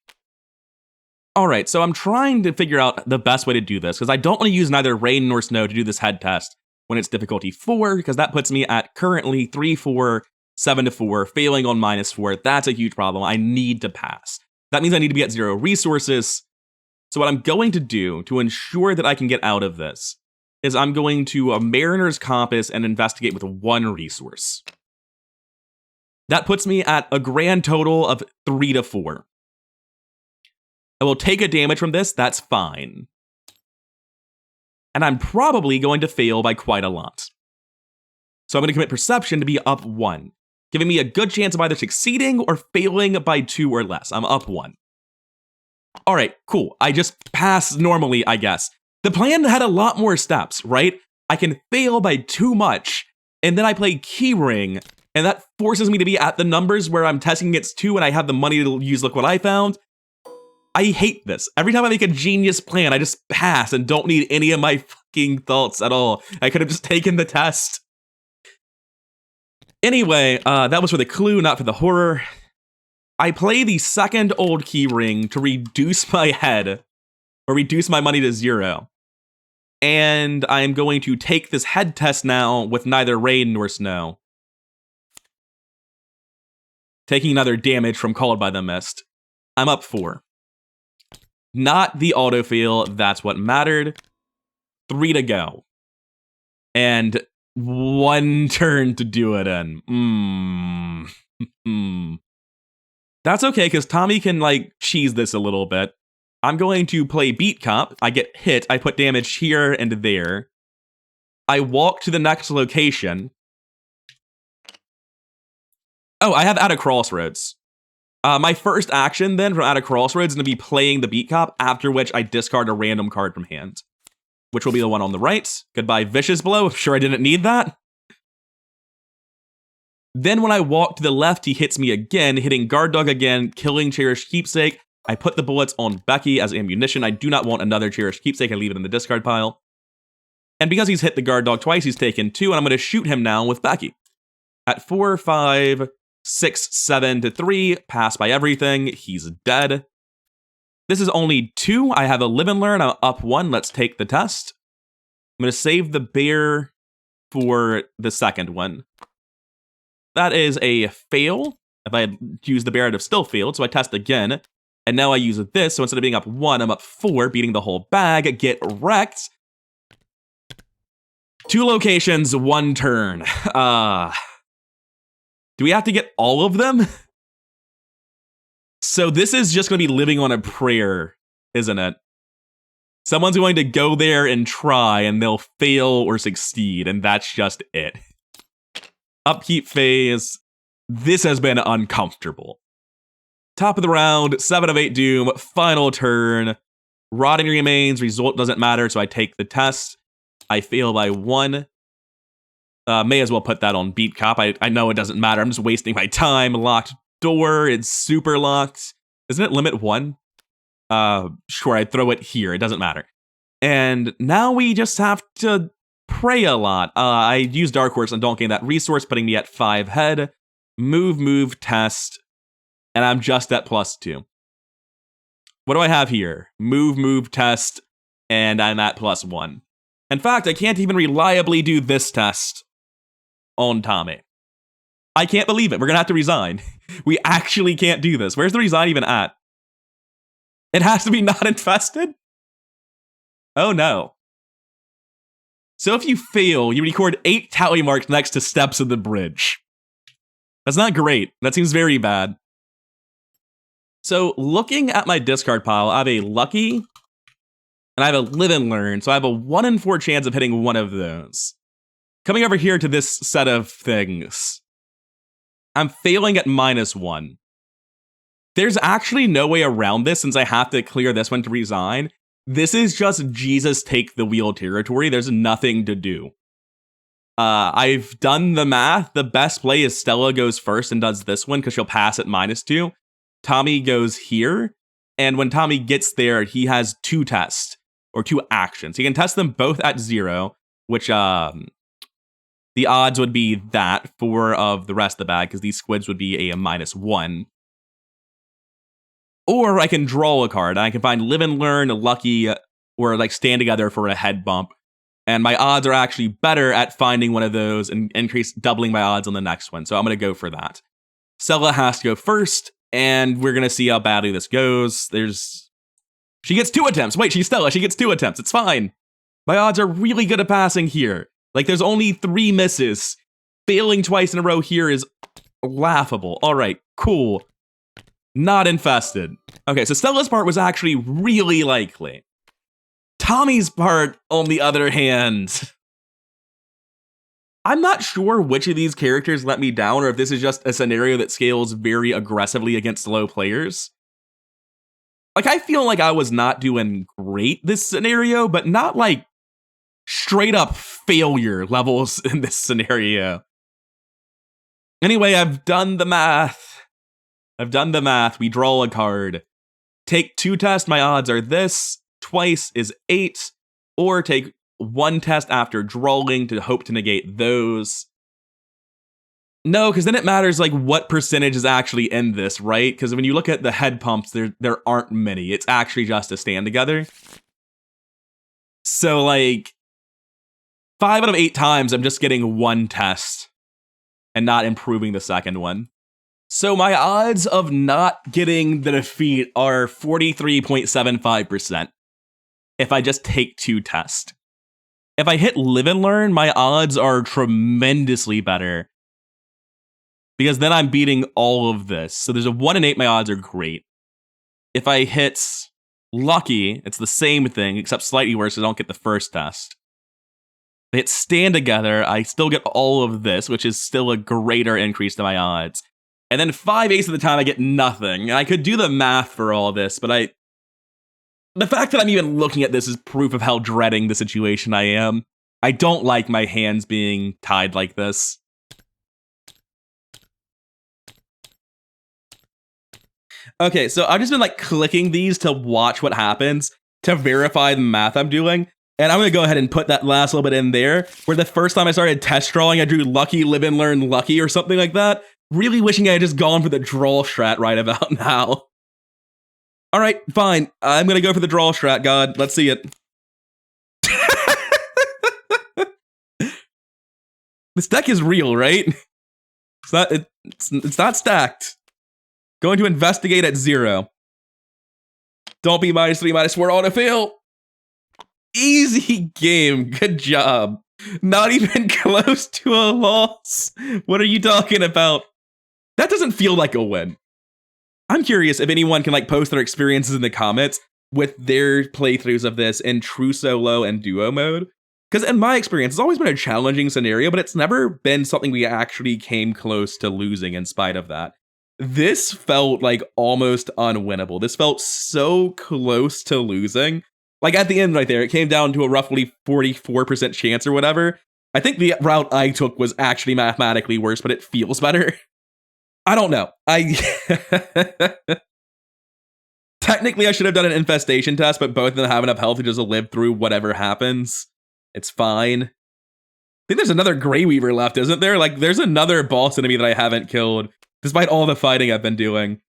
Alright, so I'm trying to figure out the best way to do this, because I don't want to use neither rain nor snow to do this head test when it's difficulty 4, because that puts me at currently 3-4, 7-4, failing on -4. That's a huge problem. I need to pass. That means I need to be at 0 resources. So what I'm going to do to ensure that I can get out of this is I'm going to a Mariner's Compass and investigate with 1 resource. That puts me at a grand total of 3-4. I will take a damage from this, that's fine. And I'm probably going to fail by quite a lot. So I'm going to commit Perception to be up 1, giving me a good chance of either succeeding or failing by 2 or less. I'm up 1. Alright, cool. I just pass normally, I guess. The plan had a lot more steps, right? I can fail by too much, and then I play Keyring, and that forces me to be at the numbers where I'm testing against 2 and I have the money to use Look What I Found. I hate this. Every time I make a genius plan, I just pass and don't need any of my fucking thoughts at all. I could have just taken the test. Anyway, that was for the clue, not for the horror. I play the second Old Keyring to reduce my head, or reduce my money to 0. And I am going to take this head test now with neither rain nor snow. Taking another damage from Called by the Mist. I'm up 4. Not the autofail, that's what mattered. 3 to go. And 1 turn to do it in. That's okay, because Tommy can, like, cheese this a little bit. I'm going to play Beat Cop. I get hit. I put damage here and there. I walk to the next location. Oh, I have At a Crossroads. My first action then from At a Crossroads is going to be playing the Beat Cop, after which I discard a random card from hand, which will be the one on the right. Goodbye, Vicious Blow. I'm sure I didn't need that. Then when I walk to the left, he hits me again, hitting Guard Dog again, killing Cherished Keepsake. I put the bullets on Becky as ammunition. I do not want another Cherished Keepsake. I leave it in the discard pile. And because he's hit the Guard Dog twice, he's taken 2, and I'm going to shoot him now with Becky. At 4, 5, 6, 7 to 3, pass by everything. He's dead. This is only 2. I have a Live and Learn. I'm up 1. Let's take the test. I'm going to save the bear for the second one. That is a fail. If I had used the bear, I'd have still failed, so I test again. And now I use this, so instead of being up 1, I'm up 4, beating the whole bag. Get wrecked. 2 locations, 1 turn. Do we have to get all of them? So this is just going to be living on a prayer, isn't it? Someone's going to go there and try, and they'll fail or succeed, and that's just it. Upkeep phase. This has been uncomfortable. Top of the round, 7 of 8 Doom, final turn. Rotting remains, result doesn't matter, so I take the test. I fail by 1. May as well put that on Beat Cop. I know it doesn't matter. I'm just wasting my time. Locked door. It's super locked. Isn't it limit 1? Sure, I'd throw it here. It doesn't matter. And now we just have to pray a lot. I use Dark Horse and don't gain that resource, putting me at 5 head. Move, test. And I'm just at +2. What do I have here? Move, test. And I'm at +1. In fact, I can't even reliably do this test on Tommy. I can't believe it. We're going to have to resign. We actually can't do this. Where's the resign even at? It has to be not infested? Oh no. So if you fail, you record 8 tally marks next to steps of the bridge. That's not great. That seems very bad. So looking at my discard pile, I have a Lucky, and I have a Live and Learn, so I have a 1 in 4 chance of hitting one of those. Coming over here to this set of things, I'm failing at -1. There's actually no way around this since I have to clear this one to resign. This is just Jesus take the wheel territory. There's nothing to do. I've done the math. The best play is Stella goes first and does this one because she'll pass at -2. Tommy goes here, and when Tommy gets there, he has 2 tests, or 2 actions. He can test them both at 0, which the odds would be that 4 of the rest of the bag, because these squids would be a -1. Or I can draw a card. I can find Live and Learn, Lucky, or like Stand Together for a head bump. And my odds are actually better at finding one of those and doubling my odds on the next one. So I'm going to go for that. Stella has to go first, and we're going to see how badly this goes. She gets 2 attempts. Wait, she's Stella. She gets 2 attempts. It's fine. My odds are really good at passing here. Like, there's only 3 misses. Failing twice in a row here is laughable. All right, cool. Not infested. Okay, so Stella's part was actually really likely. Tommy's part, on the other hand, I'm not sure which of these characters let me down or if this is just a scenario that scales very aggressively against low players. Like, I feel like I was not doing great this scenario, but not like straight up failure levels in this scenario. Anyway, I've done the math. We draw a card. Take 2 tests, my odds are this. Twice is 8. Or take 1 test after drawing to hope to negate those. No, because then it matters like what percentage is actually in this, right? Because when you look at the head pumps, there aren't many. It's actually just a Stand Together. So like 5 out of 8 times, I'm just getting 1 test and not improving the second one. So my odds of not getting the defeat are 43.75% if I just take 2 tests. If I hit Live and Learn, my odds are tremendously better because then I'm beating all of this. So there's a 1 in 8, my odds are great. If I hit Lucky, it's the same thing, except slightly worse, I don't get the first test. They hit stand together, I still get all of this, which is still a greater increase to my odds. And then 5/8 of the time I get nothing. And I could do the math for all this, but the fact that I'm even looking at this is proof of how dreading the situation I am. I don't like my hands being tied like this. Okay, so I've just been like clicking these to watch what happens, to verify the math I'm doing. And I'm going to go ahead and put that last little bit in there, where the first time I started test drawing, I drew lucky, live and learn lucky or something like that. Really wishing I had just gone for the draw strat right about now. All right, fine. I'm going to go for the draw strat, God. Let's see it. This deck is real, right? It's not stacked. Going to investigate at 0. Don't be -3, -4 autofill. Easy game. Good job. Not even close to a loss. What are you talking about? That doesn't feel like a win. I'm curious if anyone can like post their experiences in the comments with their playthroughs of this in true solo and duo mode. Because in my experience, it's always been a challenging scenario, but it's never been something we actually came close to losing in spite of that. This felt like almost unwinnable. This felt so close to losing. Like at the end right there, it came down to a roughly 44% chance or whatever. I think the route I took was actually mathematically worse, but it feels better. I don't know. Technically, I should have done an infestation test, but both of them have enough health to just live through whatever happens. It's fine. I think there's another Grey Weaver left, isn't there? Like, there's another boss enemy that I haven't killed, despite all the fighting I've been doing.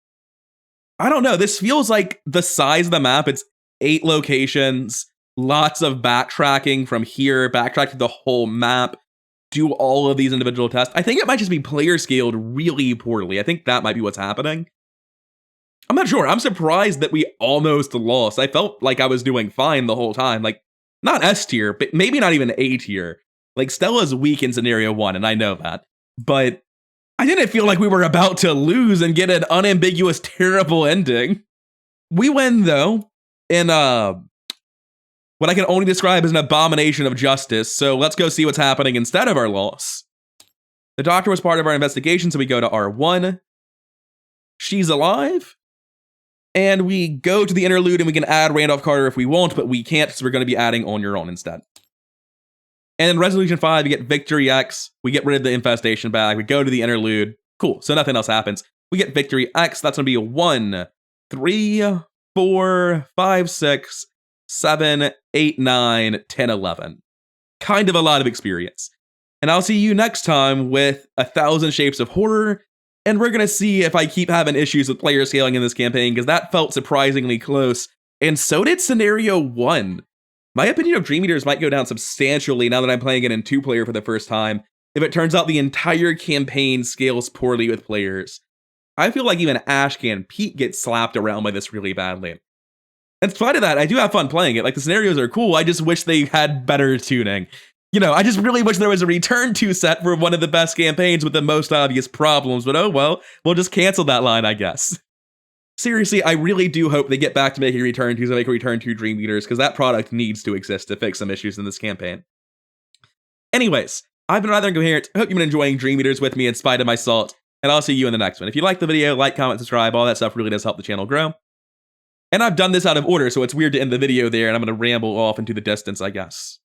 I don't know. This feels like the size of the map. It's 8 locations, lots of backtracking from here, backtrack to the whole map, do all of these individual tests. I think it might just be player scaled really poorly. I think that might be what's happening. I'm not sure. I'm surprised that we almost lost. I felt like I was doing fine the whole time. Like, not S tier, but maybe not even A tier. Like, Stella's weak in scenario 1, and I know that. But I didn't feel like we were about to lose and get an unambiguous, terrible ending. We win, though, in what I can only describe as an abomination of justice, so let's go see what's happening instead of our loss. The doctor was part of our investigation, so we go to R1. She's alive. And we go to the interlude and we can add Randolph Carter if we want, but we can't because we're going to be adding On Your Own instead. And in Resolution 5, we get Victory X. We get rid of the infestation bag. We go to the interlude. Cool, so nothing else happens. We get Victory X. That's going to be a 1, 3, 4, 5, 6, 7, 8, 9, 10, 11. Kind of a lot of experience. And I'll see you next time with 1,000 Shapes of Horror. And we're going to see if I keep having issues with player scaling in this campaign, because that felt surprisingly close. And so did Scenario 1. My opinion of Dream Eaters might go down substantially now that I'm playing it in 2-player for the first time, if it turns out the entire campaign scales poorly with players. I feel like even Ashcan and Pete get slapped around by this really badly. In spite of that, I do have fun playing it. Like, the scenarios are cool, I just wish they had better tuning. You know, I just really wish there was a return to set for one of the best campaigns with the most obvious problems, but oh well, we'll just cancel that line, I guess. Seriously, I really do hope they get back to making return tos and make a return to Dream Eaters, because that product needs to exist to fix some issues in this campaign. Anyways, I've been rather incoherent. Hope you've been enjoying Dream Eaters with me in spite of my salt, and I'll see you in the next one. If you like the video, like, comment, subscribe, all that stuff really does help the channel grow. And I've done this out of order, so it's weird to end the video there, and I'm going to ramble off into the distance, I guess.